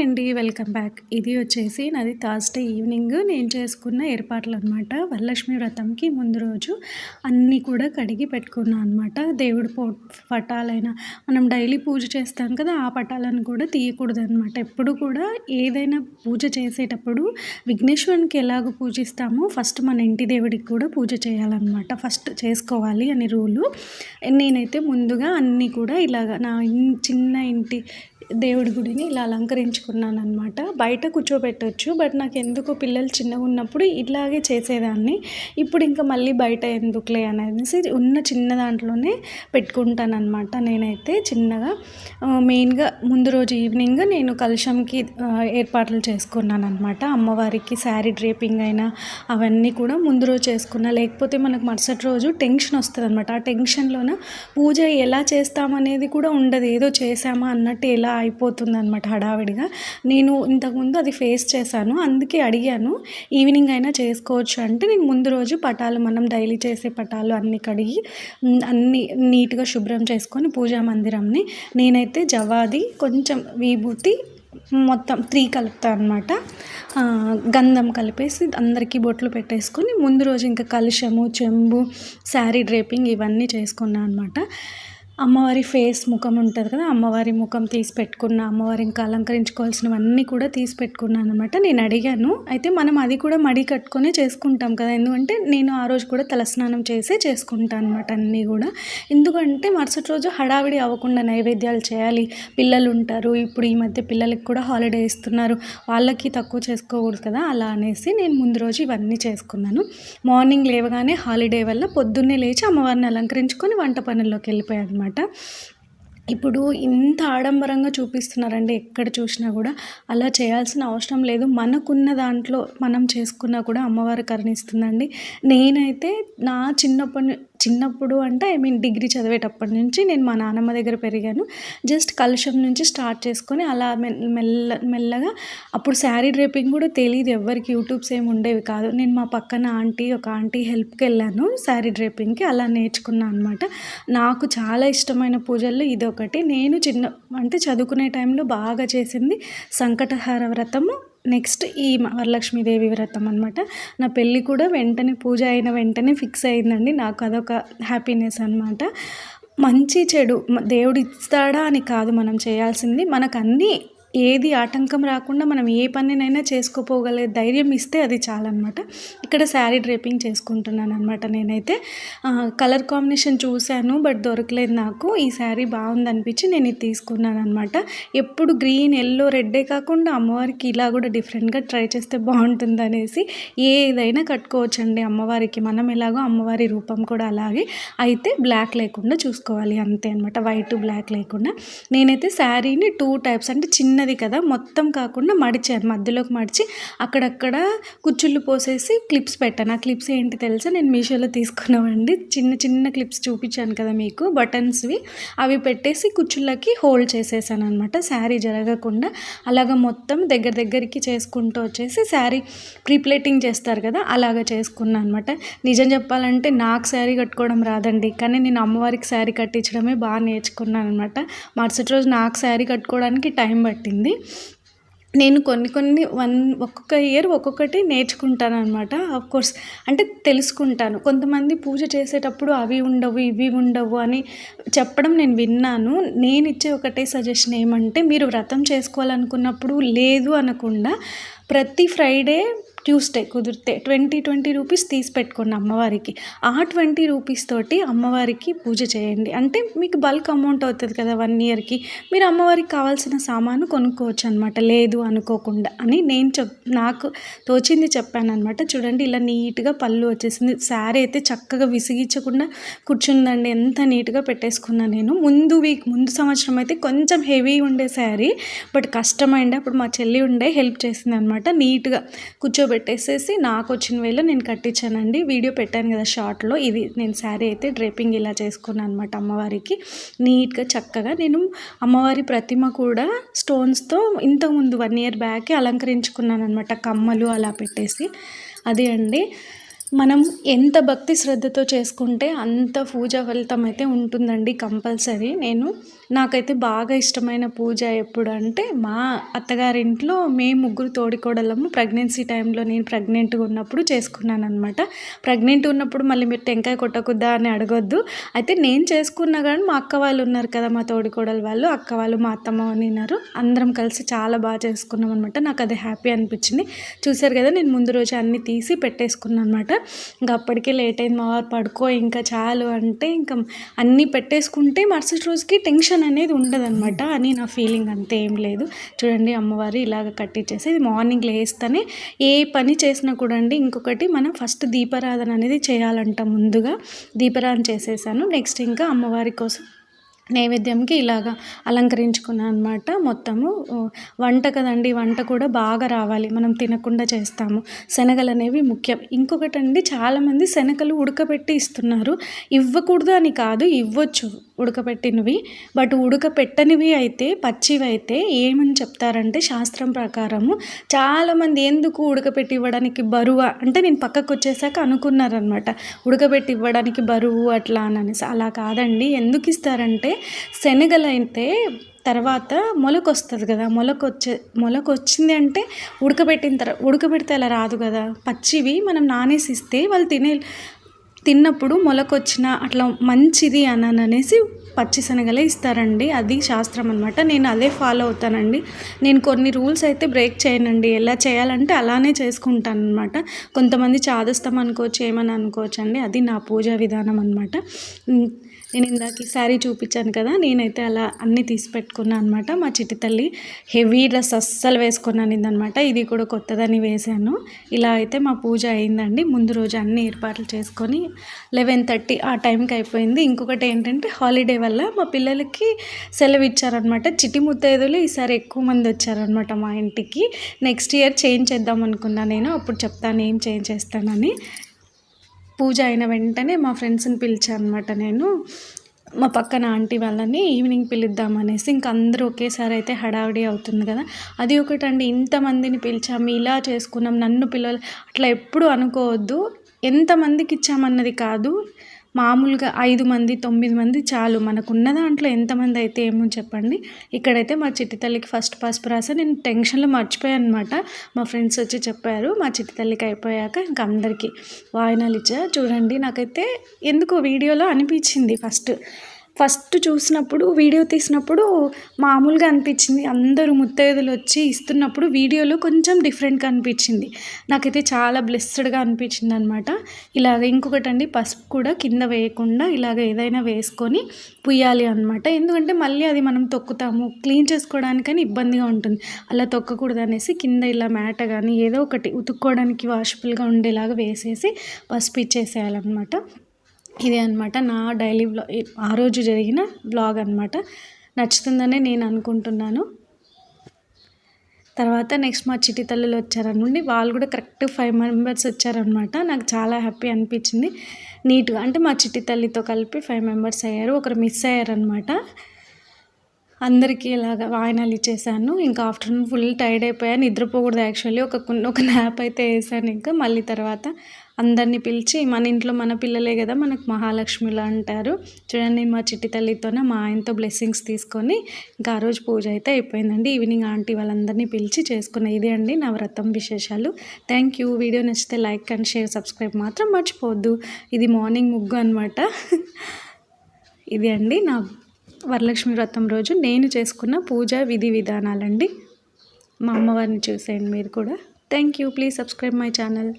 అండి. Welcome back. ఇది వచ్చేసి నాది థర్స్‌డే ఈవినింగ్ నేను చేసుకున్న ఏర్పాట్లనమాట. వరలక్ష్మి వ్రతంకి ముందు రోజు అన్నీ కూడా కడిగి పెట్టుకున్నా అనమాట. దేవుడి పటాలైనా మనం డైలీ పూజ చేస్తాం కదా! ఆ పటాలను కూడా తీయకూడదనమాట. ఎప్పుడు కూడా ఏదైనా పూజ చేసేటప్పుడు విఘ్నేశ్వరునికి ఎలాగో పూజిస్తామో ఫస్ట్ మన ఇంటి దేవుడికి కూడా పూజ చేయాలనమాట. ఫస్ట్ చేసుకోవాలి అని రూలు. నేనైతే ముందుగా అన్నీ కూడా ఇలాగ నా చిన్న ఇంటి దేవుడి గుడిని ఇలా అలంకరించుకున్నాననమాట. బయట కూర్చోబెట్టొచ్చు. బట్ నాకెందుకో పిల్లలు చిన్నగున్నప్పుడు ఇట్లాగే చేసేదాన్ని. ఇప్పుడు ఇంకా మళ్ళీ బయట ఎందుకులే అనేసి ఉన్న చిన్న దాంట్లోనే పెట్టుకుంటాననమాట నేనైతే చిన్నగా. మెయిన్‌గా ముందు రోజు ఈవినింగ్ నేను కలశంకి ఏర్పాట్లు చేసుకున్నాననమాట. అమ్మవారికి శారీ డ్రేపింగ్ అయినా అవన్నీ కూడా ముందు రోజు చేసుకున్నా. లేకపోతే మనకు మరుసటి రోజు టెన్షన్ వస్తదనమాట. ఆ టెన్షన్‌లోన పూజ ఎలా చేస్తామనేది కూడా ఉండదు. ఏదో చేశామా అన్నట్టు ఎలా అయిపోతుందనమాట హడావిడిగా. నేను ఇంతకుముందు అది ఫేస్ చేశాను. అందుకే అడిగాను. ఈవినింగ్ అయినా చేసుకోవచ్చు అంటే, నేను ముందు రోజు పటాలు మనం డైలీ చేసే పటాలు అన్నీ కడిగి అన్నీ నీట్‌గా శుభ్రం చేసుకొని పూజా మందిరంని నేనైతే జవాది, కొంచెం విభూతి మొత్తం 3 కలుపుతా అనమాట. గంధం కలిపేసి అందరికీ బొట్లు పెట్టేసుకొని ముందు రోజు ఇంకా కలశము, చెంబు, శారీ డ్రేపింగ్ ఇవన్నీ చేసుకున్నా అనమాట. అమ్మవారి ఫేస్ ముఖం ఉంటుంది కదా! అమ్మవారి ముఖం తీసి పెట్టుకున్న, అమ్మవారి ఇంకా అలంకరించుకోవాల్సినవన్నీ కూడా తీసి పెట్టుకున్నాను అనమాట. నేను అడిగాను. అయితే మనం అది కూడా మడి కట్టుకొనే చేసుకుంటాం కదా! ఎందుకంటే నేను ఆ రోజు కూడా తలస్నానం చేసే చేసుకుంటాను అనమాట అన్నీ కూడా. ఎందుకంటే మరుసటి రోజు హడావిడి అవ్వకుండా నైవేద్యాలు చేయాలి. పిల్లలు ఉంటారు. ఇప్పుడు ఈ మధ్య పిల్లలకి కూడా హాలిడే ఇస్తున్నారు. వాళ్ళకి తక్కువ చేసుకోకూడదు కదా! అలా అనేసి నేను ముందు రోజు ఇవన్నీ చేసుకున్నాను. మార్నింగ్ లేవగానే హాలిడే వల్ల పొద్దున్నే లేచి అమ్మవారిని అలంకరించుకొని వంట పనుల్లోకి వెళ్ళిపోయాను అనమాట. ఇప్పుడు ఇంత ఆడంబరంగా చూపిస్తున్నారండి ఎక్కడ చూసినా కూడా. అలా చేయాల్సిన అవసరం లేదు. మనకున్న దాంట్లో మనం చేసుకున్నా కూడా అమ్మవారు కరుణిస్తుందండి. నేనైతే నా చిన్నప్పుడు అంటే డిగ్రీ చదివేటప్పటి నుంచి నేను మా నానమ్మ దగ్గర పెరిగాను. జస్ట్ కలశం నుంచి స్టార్ట్ చేసుకొని అలా మెల్లగా అప్పుడు శారీ డ్రేపింగ్ కూడా తెలీదు ఎవ్వరికి. యూట్యూబ్స్ ఏమి ఉండేవి కాదు. నేను మా పక్కన ఒక ఆంటీ హెల్ప్‌కి వెళ్ళాను శారీ డ్రేపింగ్‌కి. అలా నేర్చుకున్నా అనమాట. నాకు చాలా ఇష్టమైన పూజల్లో ఇదొకటి. నేను చదువుకునే టైంలో బాగా చేసింది సంకటహార వ్రతము. నెక్స్ట్ ఈ వరలక్ష్మీదేవి వ్రతం అనమాట. నా పెళ్ళి కూడా వెంటనే పూజ అయిన వెంటనే ఫిక్స్ అయిందండి. నాకు అదొక హ్యాపీనెస్ అనమాట. మంచి చెడు దేవుడు ఇస్తాడా అని కాదు మనం చేయాల్సింది. మనకన్నీ ఏది ఆటంకం రాకుండా మనం ఏ పనినైనా చేసుకోపోగలిగే ధైర్యం ఇస్తే అది చాలన్నమాట. ఇక్కడ శారీ డ్రేపింగ్ చేసుకుంటున్నాననమాట నేనైతే. కలర్ కాంబినేషన్ చూశాను బట్ దొరకలేదు నాకు. ఈ శారీ బాగుందనిపించి నేను ఇది తీసుకున్నాననమాట. ఎప్పుడు గ్రీన్, యెల్లో, రెడ్డే కాకుండా అమ్మవారికి ఇలా కూడా డిఫరెంట్‌గా ట్రై చేస్తే బాగుంటుందనేసి ఏదైనా కట్టుకోవచ్చండి అమ్మవారికి. మనం ఎలాగో అమ్మవారి రూపం కూడా అలాగే. అయితే బ్లాక్ లేకుండా చూసుకోవాలి అంతే అనమాట. వైట్, బ్లాక్ లేకుండా. నేనైతే శారీని 2 టైప్స్ అంటే చిన్నది కదా మొత్తం కాకుండా మడిచాను. మధ్యలోకి మడిచి అక్కడక్కడ కుచ్చుళ్ళు పోసేసి క్లిప్స్ పెట్టాను. ఆ క్లిప్స్ ఏంటి తెలుసా? నేను మీషోలో తీసుకున్నామండి. చిన్న క్లిప్స్ చూపించాను కదా మీకు బటన్స్వి. అవి పెట్టేసి కుచ్చుళ్ళకి హోల్డ్ చేసేసాను అనమాట. శారీ జరగకుండా అలాగ మొత్తం దగ్గరికి చేసుకుంటూ వచ్చేసి శారీ ప్రీప్లేటింగ్ చేస్తారు కదా! అలాగ చేసుకున్నాను అనమాట. నిజం చెప్పాలంటే నాకు శారీ కట్టుకోవడం రాదండి. కానీ నేను అమ్మవారికి శారీ కట్టించడమే బాగా నేర్చుకున్నాను అనమాట. మరుసటి రోజు నాకు శారీ కట్టుకోవడానికి టైం పట్టింది. నేను కొన్ని ఒక్కొక్క ఇయర్ ఒక్కొక్కటి నేర్చుకుంటాననమాట. ఆఫ్‌కోర్స్ అంటే తెలుసుకుంటాను. కొంతమంది పూజ చేసేటప్పుడు అవి ఉండవు, ఇవి ఉండవు అని చెప్పడం నేను విన్నాను. నేనిచ్చే ఒకటే సజెషన్ ఏమంటే, మీరు వ్రతం చేసుకోవాలనుకున్నప్పుడు లేదు అనకుండా ప్రతి ఫ్రైడే, ట్యూస్డే కుదిరితే 20 రూపీస్ తీసి పెట్టుకోండి అమ్మవారికి. ఆ 20 రూపీస్ తోటి అమ్మవారికి పూజ చేయండి. అంటే మీకు బల్క్ అమౌంట్ అవుతుంది కదా 1 ఇయర్‌కి. మీరు అమ్మవారికి కావాల్సిన సామాను కొనుక్కోవచ్చు అనమాట. లేదు అనుకోకుండా అని నాకు తోచింది చెప్పాననమాట. చూడండి ఇలా నీట్‌గా పళ్ళు వచ్చేసింది. శారీ అయితే చక్కగా విసిగించకుండా కూర్చుందండి. ఎంత నీట్‌గా పెట్టేసుకున్నా నేను. ముందు సంవత్సరం అయితే కొంచెం హెవీ ఉండే శారీ. బట్ కష్టమైండే. అప్పుడు మా చెల్లి హెల్ప్ చేసిందనమాట. నీట్‌గా కూర్చోబెట్టేసేసి నాకు వచ్చిన వేలో నేను కట్టించానండి. వీడియో పెట్టాను కదా షార్ట్‌లో. ఇది నేను శారీ అయితే డ్రేపింగ్ ఇలా చేసుకున్నాను అనమాట అమ్మవారికి. నీట్‌గా చక్కగా నేను అమ్మవారి ప్రతిమ కూడా స్టోన్స్‌తో ఇంతకుముందు 1 ఇయర్ బ్యాకే అలంకరించుకున్నాను అనమాట. కమ్మలు అలా పెట్టేసి. అదే అండి. మనం ఎంత భక్తి శ్రద్ధతో చేసుకుంటే అంత పూజ ఫలితం అయితే ఉంటుందండి కంపల్సరీ. నాకైతే బాగా ఇష్టమైన పూజ ఎప్పుడంటే మా అత్తగారింట్లో మేము ముగ్గురు తోడికోడళ్ళము ప్రెగ్నెన్సీ టైంలో నేను ప్రెగ్నెంట్గా ఉన్నప్పుడు చేసుకున్నానమాట. ప్రెగ్నెంట్ ఉన్నప్పుడు మళ్ళీ మీరు టెంకాయ కొట్టకుద్దా అని అడగొద్దు. అయితే నేను చేసుకున్నా కానీ మా అక్క వాళ్ళు ఉన్నారు కదా, మా తోడికోడలు వాళ్ళు, అక్క వాళ్ళు, మా అత్తమ్మ అని ఉన్నారు, అందరం కలిసి చాలా బాగా చేసుకున్నాం అనమాట. నాకు అది హ్యాపీ అనిపించింది. చూసారు కదా, నేను ముందు రోజు అన్నీ తీసి పెట్టేసుకున్నాను అనమాట. ఇంకా అప్పటికే లేట్ అయింది, మా వారు పడుకో ఇంకా చాలు అంటే ఇంకా అన్నీ పెట్టేసుకుంటే మరుసటి రోజుకి టెన్షన్ అనేది ఉండదన్నమాట అని నా ఫీలింగ్. అంతే, ఏం లేదు. చూడండి అమ్మవారు ఇలాగ కట్టించేసి ఇది మార్నింగ్ లేస్తేనే ఏ పని చేసినా కూడా అండి. ఇంకొకటి మనం ఫస్ట్ దీపారాధన అనేది చేయాలంట. ముందుగా దీపారాధన చేసేసాను. నెక్స్ట్ ఇంకా అమ్మవారి కోసం నైవేద్యంకి ఇలాగా అలంకరించుకున్నాను అనమాట. మొత్తము వంట కదండి, వంట కూడా బాగా రావాలి, మనం తినకుండా చేస్తాము. శనగలు అనేవి ముఖ్యం. ఇంకొకటి అండి, చాలామంది శనగలు ఉడకబెట్టి ఇస్తున్నారు. ఇవ్వకూడదు అని కాదు, ఇవ్వచ్చు ఉడకబెట్టినవి. బట్ ఉడకపెట్టనివి అయితే, పచ్చివి అయితే ఏమని చెప్తారంటే శాస్త్రం ప్రకారము చాలామంది ఎందుకు ఉడకపెట్టి ఇవ్వడానికి బరువా అంటే, నేను పక్కకు వచ్చేసాక అనుకున్నారనమాట ఉడకబెట్టి ఇవ్వడానికి బరువు అట్లా అని అనేసి. అలా కాదండి. ఎందుకు ఇస్తారంటే శనగలైతే తర్వాత మొలకొస్తుంది కదా, మొలకొచ్చింది అంటే ఉడకబెడితే అలా రాదు కదా. పచ్చివి మనం నానేసి ఇస్తే వాళ్ళు తిన్నప్పుడు మొలకొచ్చిన అట్లా మంచిది అని అనేసి పచ్చి శనగలే ఇస్తారండి. అది శాస్త్రం అనమాట. నేను అదే ఫాలో అవుతానండి. నేను కొన్ని రూల్స్ అయితే బ్రేక్ చేయనండి. ఎలా చేయాలంటే అలానే చేసుకుంటాను అనమాట. కొంతమంది చాదస్తం అనుకోవచ్చు, ఏమని అనుకోవచ్చు అండి. అది నా పూజా విధానం అనమాట. నేను ఇందాక ఈ శారీ చూపించాను కదా, నేనైతే అలా అన్నీ తీసి పెట్టుకున్నాను అనమాట. మా చిట్టి తల్లి హెవీ డ్రెస్ అస్సలు వేసుకున్నాను అనమాట. ఇది కూడా కొత్తదని వేసాను. ఇలా అయితే మా పూజ అయిందండి. ముందు రోజు అన్ని ఏర్పాట్లు చేసుకొని 11:30 ఆ టైంకి అయిపోయింది. ఇంకొకటి ఏంటంటే హాలిడే వల్ల మా పిల్లలకి సెలవు ఇచ్చారనమాట. చిట్టి ముత్తైదులు ఈసారి ఎక్కువ మంది వచ్చారనమాట మా ఇంటికి. నెక్స్ట్ ఇయర్ చేంజ్ చేద్దాం అనుకున్నా నేను. అప్పుడు చెప్తాను ఏం చేంజ్ చేస్తానని. పూజ అయిన వెంటనే మా ఫ్రెండ్స్ని పిలిచాను అనమాట నేను. మా పక్కన ఆంటీ వాళ్ళని ఈవినింగ్ పిలుద్దామనేసి. ఇంక అందరూ ఒకేసారి అయితే హడావిడి అవుతుంది కదా. అది ఒకటండి, ఇంతమందిని పిలిచాము, ఇలా చేసుకున్నాం, నన్ను పిల్లలు అట్లా ఎప్పుడు అనుకోవద్దు. ఎంతమందికి ఇచ్చామన్నది కాదు, మామూలుగా 5 మంది 9 మంది చాలు. మనకున్న దాంట్లో ఎంతమంది అయితే ఏమో చెప్పండి. ఇక్కడైతే మా చిట్టి తల్లికి ఫస్ట్ పసుపు రాసా. నేను టెన్షన్లో మర్చిపోయాను అనమాట. మా ఫ్రెండ్స్ వచ్చి చెప్పారు. మా చిట్టి తల్లికి అయిపోయాక ఇంక అందరికీ వాయినాలు ఇచ్చా. చూడండి, నాకైతే ఎందుకో వీడియోలో అనిపించింది ఫస్ట్ చూసినప్పుడు, వీడియో తీసినప్పుడు మామూలుగా అనిపించింది. అందరూ ముత్తైదులు వచ్చి ఇస్తున్నప్పుడు వీడియోలో కొంచెం డిఫరెంట్గా అనిపించింది. నాకైతే చాలా బ్లెస్సెడ్గా అనిపించింది అనమాట. ఇలాగ ఇంకొకటండి, పసుపు కూడా కింద వేయకుండా ఇలాగ ఏదైనా వేసుకొని పుయ్యాలి అనమాట. ఎందుకంటే మళ్ళీ అది మనం తొక్కుతాము, క్లీన్ చేసుకోవడానికని ఇబ్బందిగా ఉంటుంది. అలా తొక్కకూడదు అనేసి కింద ఇలా మ్యాట కానీ ఏదో ఒకటి ఉతుక్కోవడానికి వాషబుల్గా ఉండేలాగా వేసేసి పసుపు ఇచ్చేసేయాలన్నమాట. ఇదే అనమాట నా డైలీ వ్లాగ్, ఆ రోజు జరిగిన వ్లాగ్ అనమాట. నచ్చుతుందనే నేను అనుకుంటున్నాను. తర్వాత నెక్స్ట్ మా చిట్టి తల్లులు వచ్చారనుకోండి, వాళ్ళు కూడా కరెక్ట్ 5 మెంబర్స్ వచ్చారనమాట. నాకు చాలా హ్యాపీ అనిపించింది. నీట్గా అంటే మా చిట్టి తల్లితో కలిపి 5 మెంబర్స్ అయ్యారు. ఒకరు మిస్ అయ్యారనమాట. అందరికీ ఇలాగ వాయినాలు ఇచ్చేసాను. ఇంకా ఆఫ్టర్నూన్ ఫుల్ టైర్డ్ అయిపోయాను, నిద్రపోకూడదు యాక్చువల్లీ. ఒక న్యాప్ అయితే వేసాను. ఇంకా మళ్ళీ తర్వాత అందరినీ పిలిచి, మన ఇంట్లో మన పిల్లలే కదా మనకు మహాలక్ష్మిలా అంటారు. చూడండి, మా చిట్టి తల్లితోనే మా ఆయనతో బ్లెస్సింగ్స్ తీసుకొని ఇంకా ఆ రోజు పూజ అయితే అయిపోయిందండి. ఈవినింగ్ ఆంటీ వాళ్ళందరినీ పిలిచి చేసుకున్న ఇది అండి నా వ్రతం విశేషాలు. Thank you. వీడియో నచ్చితే లైక్ అండ్ షేర్, సబ్స్క్రైబ్ మాత్రం మర్చిపోవద్దు. ఇది మార్నింగ్ ముగ్గు అనమాట. ఇది అండి నా వరలక్ష్మి వ్రతం రోజు నేను చేసుకున్న పూజా విధి విధానాలండి. మా అమ్మవారిని చూసేయండి మీరు కూడా. Thank you. Please subscribe my channel.